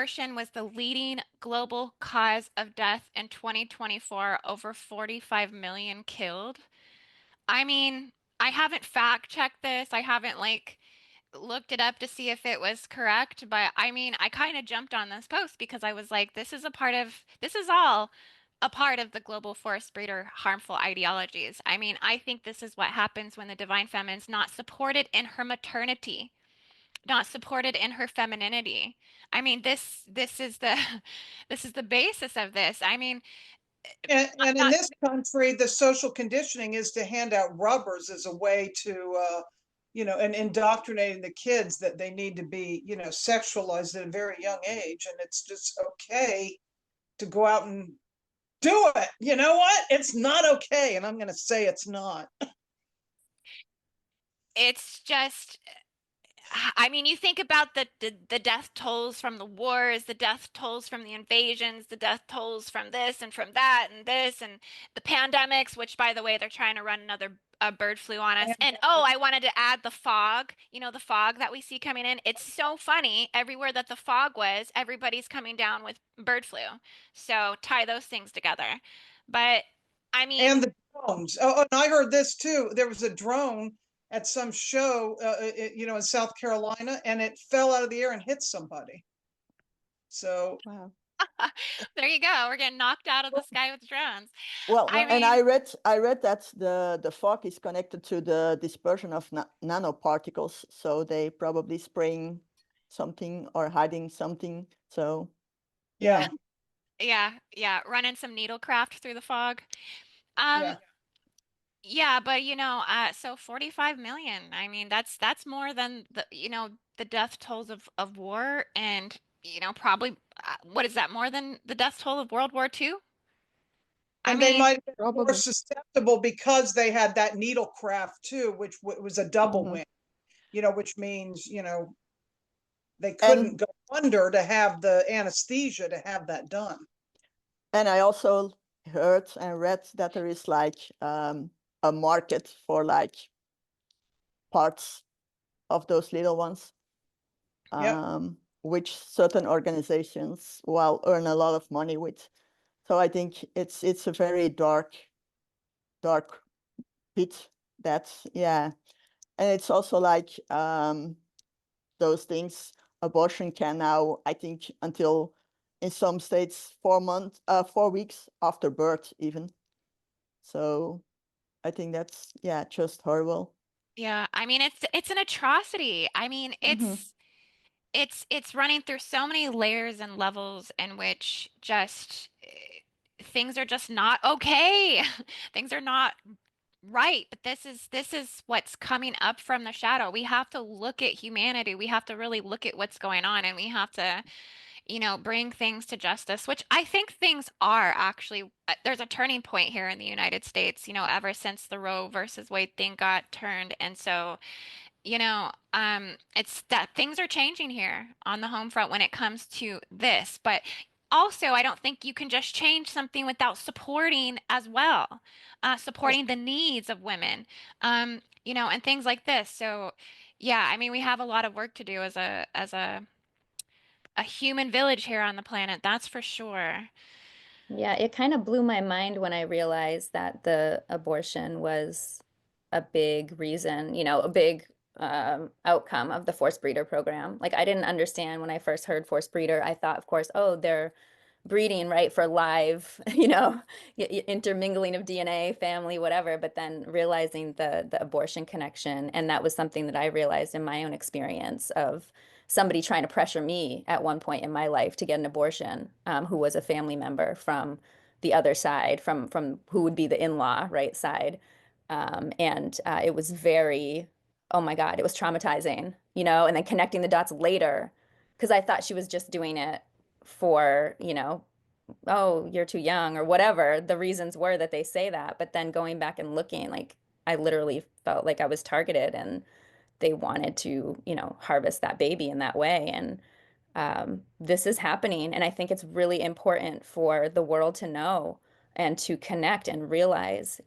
abortion was the leading global cause of death in 2024, over 45 million killed. I mean, I haven't fact checked this. I haven't like looked it up to see if it was correct, but I mean, I kind of jumped on this post because I was like, this is all a part of the global forest breeder harmful ideologies. I mean, I think this is what happens when the divine feminine's not supported in her maternity, not supported in her femininity. I mean, this is the this is the basis of this. I mean, And in not this country, the social conditioning is to hand out rubbers as a way to, and indoctrinating the kids that they need to be, sexualized at a very young age. And it's just okay to go out and do it. You know what? It's not okay. And I'm going to say it's not. it's just I mean, you think about the death tolls from the wars, the death tolls from the invasions, the death tolls from this and from that and this and the pandemics, which by the way, they're trying to run another bird flu on us. And And oh, I wanted to add the fog, the fog that we see coming in. It's so funny. Everywhere that the fog was, everybody's coming down with bird flu. So tie those things together. But I mean, and the drones. Oh, and I heard this too. There was a drone at some show, in South Carolina, and it fell out of the air and hit somebody. So, Wow. there you go. We're getting knocked out of the sky with drones. Well, I and mean, I read that the fog is connected to the dispersion of nanoparticles, so they probably spraying something or hiding something. So yeah, yeah, running some needlecraft through the fog. yeah. Um, yeah, but so 45 million. I mean, that's more than the death tolls of war and probably what is that more than the death toll of World War II? I And they mean, might have been more probably. susceptible because they had that needlecraft too, which was a double Mhm. win, which means, they couldn't And go under to have the anesthesia to have that done. I also heard and read that there is like a market for like parts of those little ones, Yep. which certain organizations will earn a lot of money with. So I think it's a very dark pit. That's yeah, and it's also like those things. Abortion can now, I think, until in some states 4 weeks after birth even. So I think that's just horrible. yeah, I mean it's an atrocity. I mean, Hmm. it's running through so many layers and levels in which just things are just not okay. Things are not right, but this is what's coming up from the shadow. We have to look at humanity. We have to really look at what's going on and we have to, bring things to justice, which I think things are actually there's a turning point here in the United States, ever since the Roe versus Wade thing got turned. And so it's that things are changing here on the home front when it comes to this. But also, I don't think you can just change something without supporting as well, supporting the needs of women, and things like this. So, yeah, I mean, we have a lot of work to do as a human village here on the planet. That's for sure. Yeah, it kind of blew my mind when I realized that the abortion was a big reason, a big outcome of the forced breeder program. Like I didn't understand when I first heard forced breeder. I thought, of course, oh, they're breeding, right, for live, intermingling of DNA, family, whatever. But then realizing the abortion connection, and that was something that I realized in my own experience of somebody trying to pressure me at one point in my life to get an abortion, who was a family member from the other side, from who would be the in-law, right, side. And it was very, oh my God, it was traumatizing, and then connecting the dots later, because I thought she was just doing it for, oh, you're too young or whatever. The reasons were that they say that. But then going back and looking, like I literally felt like I was targeted and they wanted to, harvest that baby in that way. And this is happening. And I think it's really important for the world to know and to connect and realize,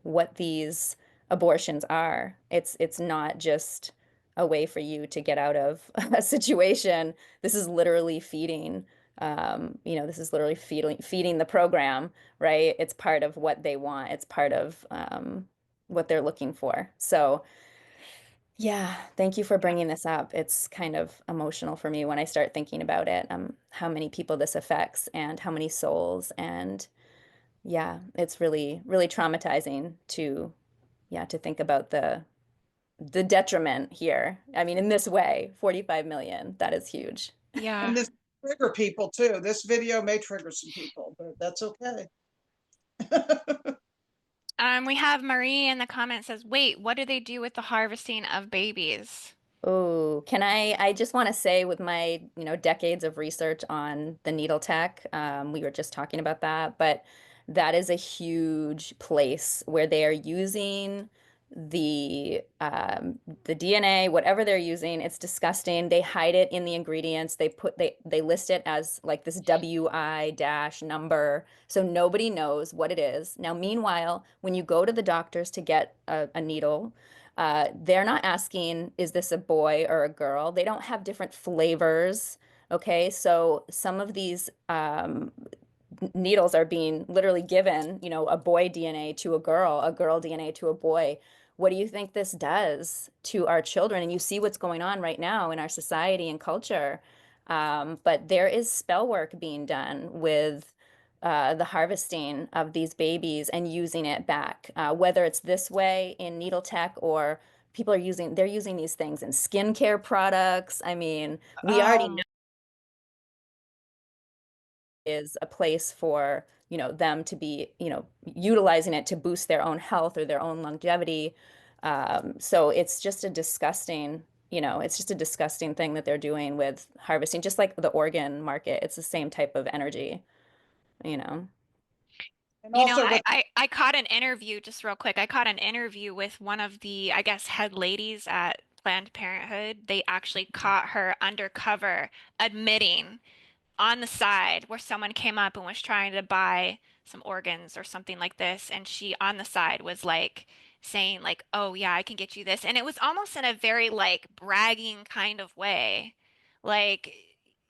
what these abortions are. It's not just a way for you to get out of a situation. This is literally feeding, this is literally feeding the program, right? It's part of what they want. It's part of what they're looking for. So yeah, thank you for bringing this up. It's kind of emotional for me when I start thinking about it, how many people this affects and how many souls. And yeah, it's really, really traumatizing to, yeah, to think about the detriment here. I mean, in this way, 45 million, that is huge. Yeah. And this trigger people too. This video may trigger some people, but that's okay. We have Marie in the comments says, wait, what do they do with the harvesting of babies? Oh, I just want to say with my, decades of research on the needle tech, we were just talking about that, but that is a huge place where they are using the DNA, whatever they're using, it's disgusting. They hide it in the ingredients. They list it as like this WI dash number, so nobody knows what it is. Now, meanwhile, when you go to the doctors to get a needle, they're not asking, is this a boy or a girl? They don't have different flavors. Okay, so some of these needles are being literally given, a boy DNA to a girl DNA to a boy. What do you think this does to our children? And you see what's going on right now in our society and culture. But there is spell work being done with the harvesting of these babies and using it back, whether it's this way in needle tech or they're using these things in skincare products. I mean, we already Oh, is a place for, them to be, utilizing it to boost their own health or their own longevity. So it's just a disgusting thing that they're doing with harvesting, just like the organ market. It's the same type of energy, you know. And you know, also I, with I, I caught an interview, just real quick. I caught an interview with one of the, I guess, head ladies at Planned Parenthood. They actually caught her undercover admitting on the side where someone came up and was trying to buy some organs or something like this, and she on the side was like saying like, "Oh yeah, I can get you this," and it was almost in a very like bragging kind of way, like.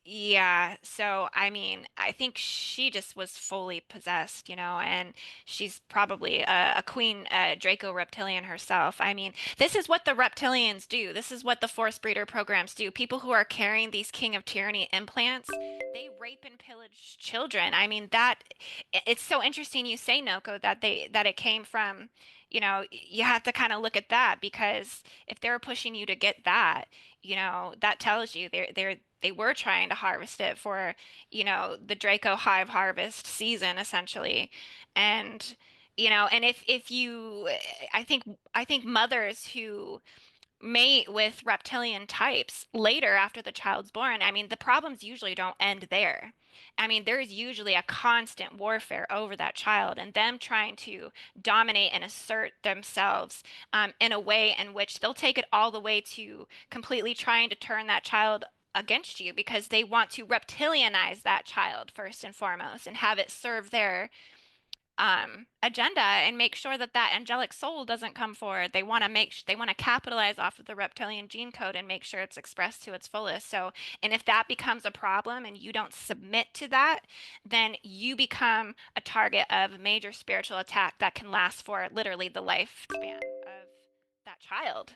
Yeah, so I mean, I think she just was fully possessed, and she's probably a queen, Draco Reptilian herself. I mean, this is what the reptilians do. This is what the force breeder programs do. People who are carrying these King of Tyranny implants, they rape and pillage children. I mean, it's so interesting you say, Noko, that it came from, you have to kind of look at that because if they're pushing you to get that, that tells you they were trying to harvest it for, the Draco hive harvest season essentially. And and if you I think mothers who mate with reptilian types later after the child's born, I mean, the problems usually don't end there. I mean, there's usually a constant warfare over that child and them trying to dominate and assert themselves in a way in which they'll take it all the way to completely trying to turn that child against you because they want to reptilianize that child first and foremost and have it serve their agenda and make sure that that angelic soul doesn't come forward. They want to capitalize off of the reptilian gene code and make sure it's expressed to its fullest. So, and if that becomes a problem and you don't submit to that, then you become a target of a major spiritual attack that can last for literally the lifespan of that child.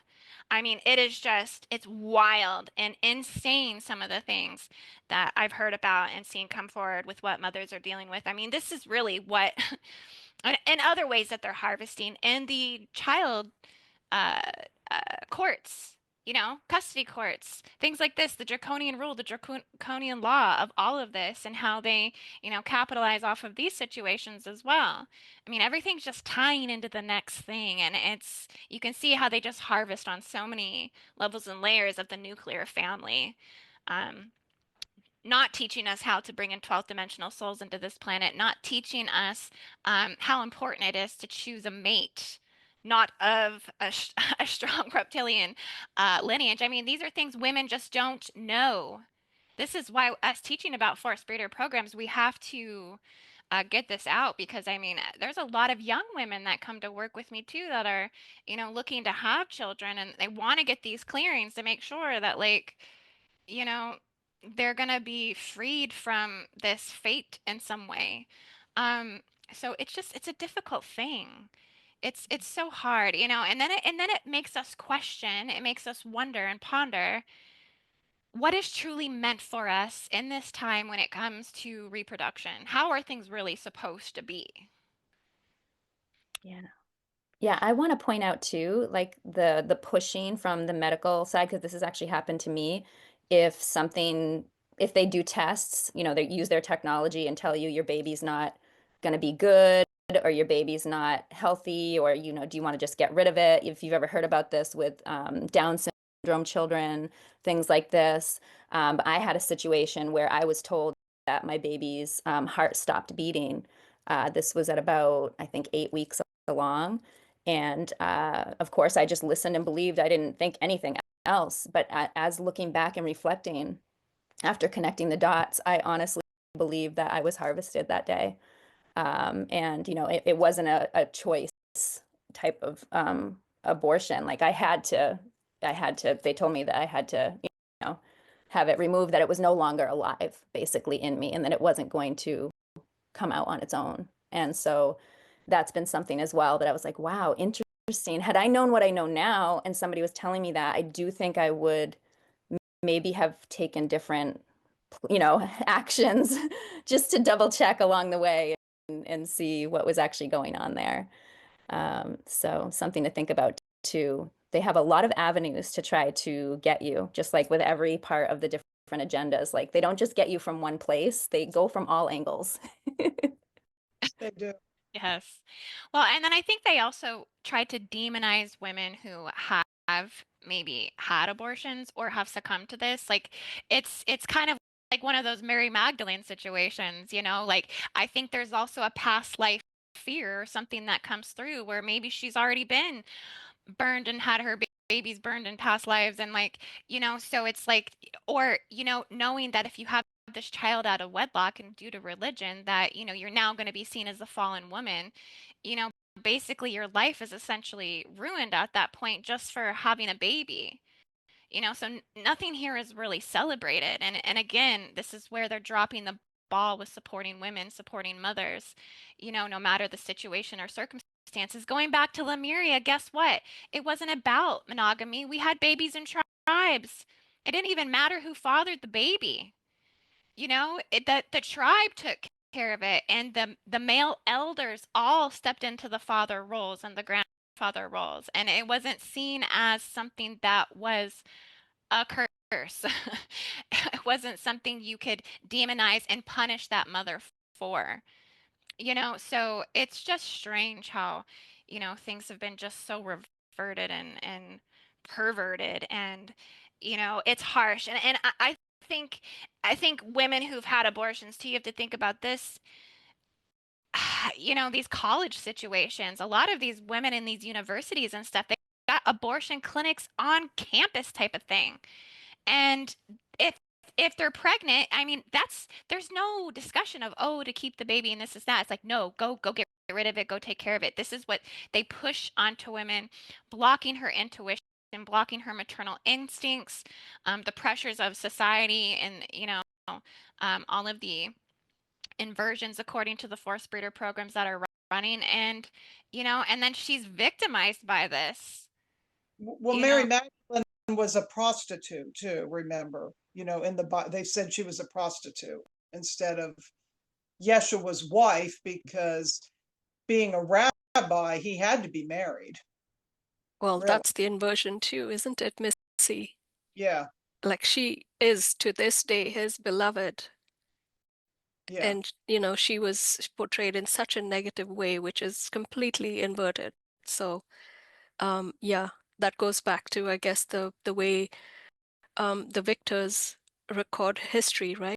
I mean, it's wild and insane some of the things that I've heard about and seen come forward with what mothers are dealing with. I mean, this is really what, and other ways that they're harvesting and the child uh, courts, custody courts, things like this, the draconian rule, the draconian law of all of this, and how they, capitalize off of these situations as well. I mean, everything's just tying into the next thing, and you can see how they just harvest on so many levels and layers of the nuclear family. Um, Not teaching us how to bring in 12th dimensional souls into this planet, not teaching us how important it is to choose a mate, not of a strong reptilian lineage. I mean, these are things women just don't know. This is why us teaching about force breeder programs, we have to get this out, because I mean, there's a lot of young women that come to work with me too that are, looking to have children, and they want to get these clearings to make sure that, like, you know, they're gonna be freed from this fate in some way. Um, so it's a difficult thing. It's so hard, and then it makes us question, it makes us wonder and ponder what is truly meant for us in this time when it comes to reproduction. How are things really supposed to be? Yeah. Yeah, I want to point out too, like the pushing from the medical side, because this has actually happened to me. If something, if they do tests, they use their technology and tell you your baby's not going to be good, or your baby's not healthy, or do you want to just get rid of it? If you've ever heard about this with Down syndrome children, things like this. But I had a situation where I was told that my baby's heart stopped beating. This was at about, I think, 8 weeks along. And of course, I just listened and believed. I didn't think anything else. But as looking back and reflecting after connecting the dots, I honestly believe that I was harvested that day. And, it wasn't a choice type of abortion. Like they told me that I had to, have it removed, that it was no longer alive, basically, in me, and that it wasn't going to come out on its own. And so that's been something as well that I was like, wow, interesting. Had I known what I know now and somebody was telling me that, I do think I would maybe have taken different, actions just to double check along the way and see what was actually going on there. So something to think about too. They have a lot of avenues to try to get you, just like with every part of the different agendas. Like they don't just get you from one place, they go from all angles. They do. Yes. Well, and then I think they also try to demonize women who have maybe had abortions or have succumbed to this. Like it's kind of like one of those Mary Magdalene situations, like I think there's also a past life fear or something that comes through where maybe she's already been burned and had her babies burned in past lives, and like, so it's like, or knowing that if you have this child out of wedlock and due to religion, that you're now going to be seen as a fallen woman, you know basically your life is essentially ruined at that point just for having a baby. So nothing here is really celebrated. And again, this is where they're dropping the ball with supporting women, supporting mothers, no matter the situation or circumstances. Going back to Lemuria, guess what? It wasn't about monogamy. We had babies in tribes. It didn't even matter who fathered the baby. The tribe took care of it, and the male elders all stepped into the father roles and the grandfather roles, and it wasn't seen as something that was a curse. It wasn't something you could demonize and punish that mother for. So it's just strange how, things have been just so reverted and perverted, and it's harsh. And I think women who've had abortions too, you have to think about this. These college situations, a lot of these women in these universities and stuff, they got abortion clinics on campus type of thing. And if they're pregnant, I mean, there's no discussion of, oh, to keep the baby and this is that. It's like, no, go get rid of it, go take care of it. This is what they push onto women, blocking her intuition, blocking her maternal instincts, the pressures of society, and all of the inversions according to the force breeder programs that are running, and then she's victimized by this. Well, you Mary know Magdalene was a prostitute too, remember? In they said she was a prostitute instead of Yeshua's wife, because being a rabbi, he had to be married. Well, Really? that's the inversion too, isn't it, Missy? Yeah, Like she is to this day his beloved. yeah. And, she was portrayed in such a negative way, which is completely inverted. So, yeah, that goes back to, I guess, the way the victors record history, right?